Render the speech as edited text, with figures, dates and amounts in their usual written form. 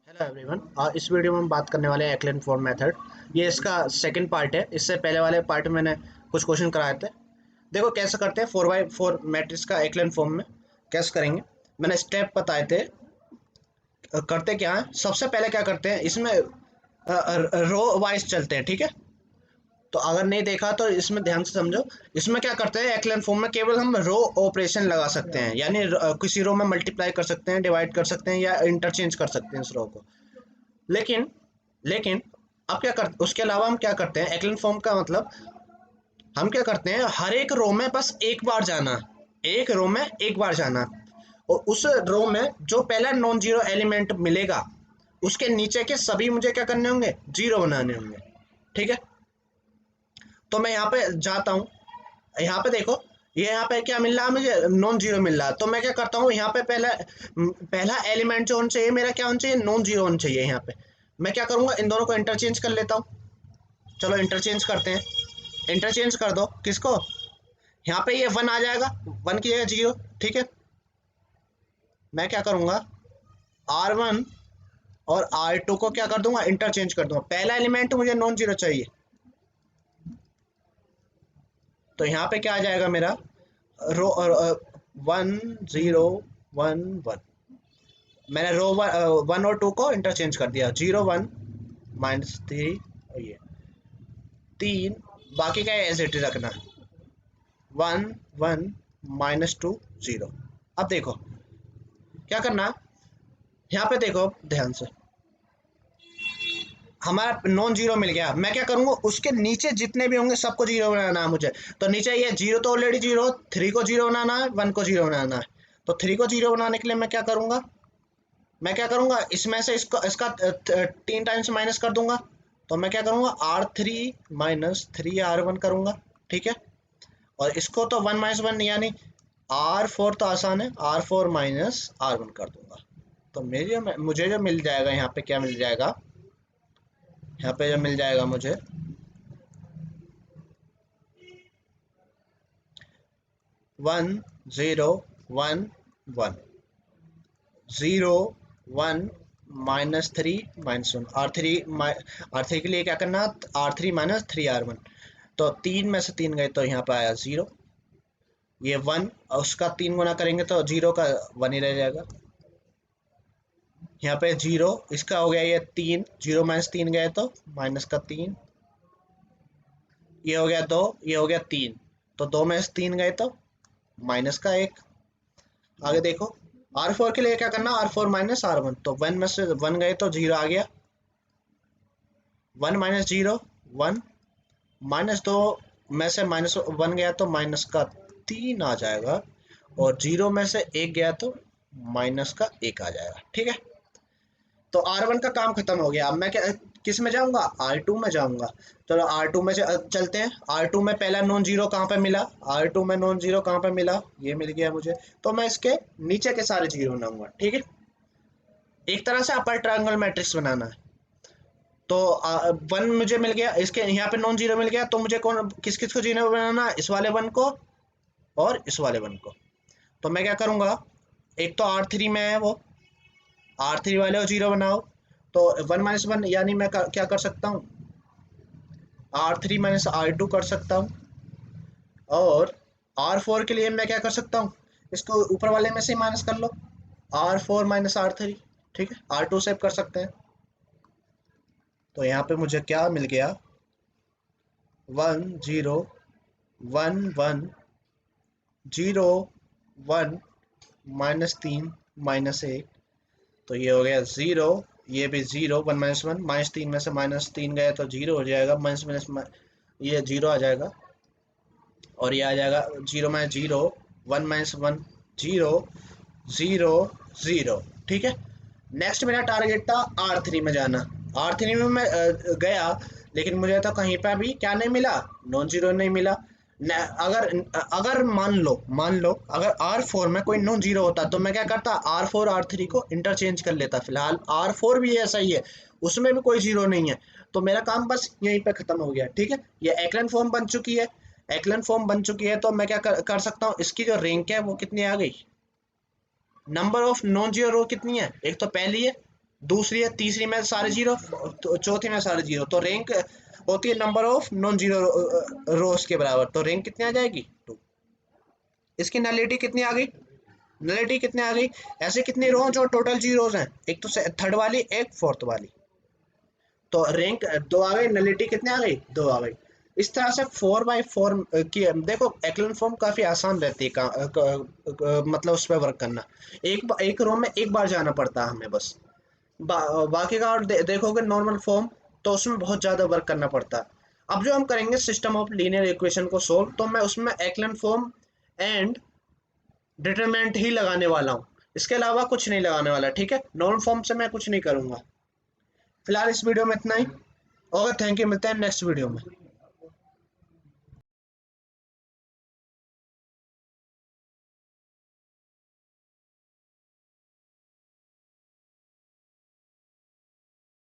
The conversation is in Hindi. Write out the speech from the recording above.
Hello everyone. इस वीडियो में हम बात करने वाले हैं एक्लेन फॉर्म मेथड। ये इसका सेकंड पार्ट है। इससे पहले वाले पार्ट में मैंने कुछ क्वेश्चन कराए थे। देखो कैसे करते हैं 4x4 मैट्रिक्स का एक्लेन फॉर्म में कैसे करेंगे। मैंने स्टेप बताए थे। करते क्या है, सबसे पहले क्या करते हैं, इसमें रो वाइज चलते हैं, ठीक है। तो अगर नहीं देखा तो इसमें ध्यान से समझो। इसमें क्या करते हैं, एक्लेन फॉर्म में केवल हम रो ऑपरेशन लगा सकते हैं, यानी किसी रो में मल्टीप्लाई कर सकते हैं, डिवाइड कर सकते हैं या इंटरचेंज कर सकते हैं इस रो को। लेकिन लेकिन अब क्या कर उसके अलावा हम क्या करते हैं, एक्लन फॉर्म का मतलब हम क्या करते हैं, हर एक रो में बस एक बार जाना, एक रो में एक बार जाना, और उस रो में जो पहला नॉन जीरो एलिमेंट मिलेगा उसके नीचे के सभी मुझे क्या करने होंगे, जीरो बनाने होंगे, ठीक है। तो मैं यहाँ पे जाता हूँ। यहाँ पे देखो, ये यहाँ पे क्या मिल रहा है, मुझे नॉन जीरो मिल रहा है। तो मैं क्या करता हूँ, यहाँ पे पहला पहला एलिमेंट जो होना चाहिए मेरा क्या होना चाहिए, नॉन जीरो होना चाहिए। यहाँ पे मैं क्या करूँगा, इन दोनों को इंटरचेंज कर लेता हूँ। चलो इंटरचेंज करते हैं। इंटरचेंज कर दो किसको, यहाँ पे ये वन आ जाएगा, वन की जगह जीरो, ठीक है। मैं क्या करूँगा, आर वन और आर टू को क्या कर दूंगा, इंटरचेंज कर दूंगा। पहला एलिमेंट मुझे नॉन जीरो चाहिए, तो यहाँ पे क्या आ जाएगा मेरा, रो वन जीरो वन वन। मैंने रो वन और टू को इंटरचेंज कर दिया, जीरो वन माइनस थ्री, और ये तीन, बाकी का एज इट इज रखना, one one minus two zero. अब देखो क्या करना, यहाँ पे देखो ध्यान से, हमारा नॉन जीरो मिल गया। मैं क्या करूंगा, उसके नीचे जितने भी होंगे सबको जीरो बनाना है मुझे। तो नीचे ये जीरो तो ऑलरेडी जीरो, थ्री को जीरो बनाना है, वन को जीरो बनाना है। तो थ्री को जीरो बनाने के लिए मैं क्या करूंगा, इसमें से इसको इसका तीन टाइम्स माइनस कर दूंगा। तो मैं क्या करूंगा, R three minus three R one करूंगा, ठीक है। और इसको तो वन माइनस वन यानी आर फोर, तो आसान है, R four minus R one कर दूंगा। तो मुझे जो मिल जाएगा, यहाँ पे क्या मिल जाएगा, यहाँ पे जो मिल जाएगा मुझे, one zero one one, zero one minus three minus one, R three के लिए क्या करना, R three minus three R one. तो तीन में से तीन गए तो यहाँ पे आया जीरो, ये वन, और उसका तीन गुना करेंगे तो जीरो का वन ही रह जाएगा। यहाँ पे जीरो, इसका हो गया ये तीन, जीरो माइनस तीन गए तो माइनस का तीन, ये हो गया दो, ये हो गया तीन, तो दो में से तीन गए तो माइनस का एक। आगे देखो, आर फोर के लिए क्या करना, R four minus R one, तो वन में से वन गए तो जीरो आ गया, one minus zero one, minus दो में से माइनस वन गया तो माइनस का तीन आ जाएगा, और जीरो में से एक गया तो माइनस का एक आ जाएगा, ठीक है। तो आर वन का काम खत्म हो गया। अब मैं क्या, किस में जाऊंगा, आर टू में जाऊंगा। चलो आर टू में चलते हैं। आर टू में पहला नॉन जीरो कहाँ पे मिला, आर टू में नॉन जीरो कहाँ पे मिला, ये मिल गया मुझे। तो मैं इसके नीचे के सारे जीरो बनाऊंगा, ठीक है। एक तरह से अपर ट्रायंगल मैट्रिक्स बनाना है। तो वन मुझे मिल गया, इसके यहाँ पे नॉन जीरो मिल गया, तो मुझे कौन किस किस को जीरो बनाना है, इस वाले वन को और इस वाले वन को। तो मैं क्या करूंगा, एक तो आर थ्री में है वो, आर थ्री वाले को जीरो बनाओ। तो वन माइनस वन यानी मैं क्या कर सकता हूँ, R three minus R two कर सकता हूँ। और आर फोर के लिए मैं क्या कर सकता हूँ, इसको ऊपर वाले में से माइनस कर लो, R four minus R three, ठीक है। आर टू सेव कर सकते हैं। तो यहाँ पे मुझे क्या मिल गया, one zero one one zero one minus तीन माइनस एक, तो ये हो गया जीरो, ये भी zero, one minus one, minus तीन में से माइनस तीन गया तो जीरो हो जाएगा, माइनस माइनस ये जीरो आ जाएगा, और ये आ जाएगा zero minus zero, one minus one zero, zero zero, ठीक है। नेक्स्ट मेरा टारगेट था आर थ्री में जाना। आर थ्री में मैं गया, लेकिन मुझे तो कहीं पर भी क्या नहीं मिला, नॉन जीरो नहीं मिला। अगर अगर मान लो अगर आर फोर में कोई नॉन जीरो होता तो मैं क्या करता, आर फोर आर थ्री को इंटरचेंज कर लेता। फिलहाल आर फोर भी ऐसा ही है, उसमें भी कोई जीरो नहीं है। तो मेरा काम बस यहीं पे खत्म हो गया, ठीक है। ये एक्लन फॉर्म बन चुकी है। एक्लन फॉर्म बन चुकी है, तो मैं क्या कर सकता हूँ, इसकी जो रैंक है वो कितनी आ गई, नंबर ऑफ नॉन जीरो रो कितनी है, एक तो पहली है, दूसरी है, तीसरी में सारे जीरो, तो चौथी में सारे जीरो, तो रैंक होती है नंबर ऑफ नॉन जीरो रोज के बराबर, तो रैंक कितनी आ जाएगी 2। इसकी नलिटी कितनी आ गई, नलिटी कितनी आ गई, ऐसे कितनी रो जो टोटल जीरोज हैं, एक तो थर्ड वाली एक फोर्थ वाली, तो रैंक 2 आ गई, नलिटी कितनी आ गई 2 आ गई। इस तरह से 4x4 की देखो एक्लन फॉर्म काफी आसान रहती है मतलब उस पर वर्क करना, एक रो में एक बार जाना पड़ता है हमें बस। बाकी का और देखोगे नॉर्मल फॉर्म, तो उसमें बहुत ज़्यादा वर्क करना पड़ता है। अब जो हम करेंगे सिस्टम ऑफ लीनियर इक्वेशन को सोल्व, तो मैं उसमें एक्लन फॉर्म एंड डिटरमिनेंट ही लगाने वाला हूँ, इसके अलावा कुछ नहीं लगाने वाला, ठीक है, नॉर्मल फॉर्म से मैं कुछ नहीं करूँगा। फिलहाल इस वीडियो में इतना ही। ओके, थैंक यू, मिलते हैं नेक्स्ट वीडियो में।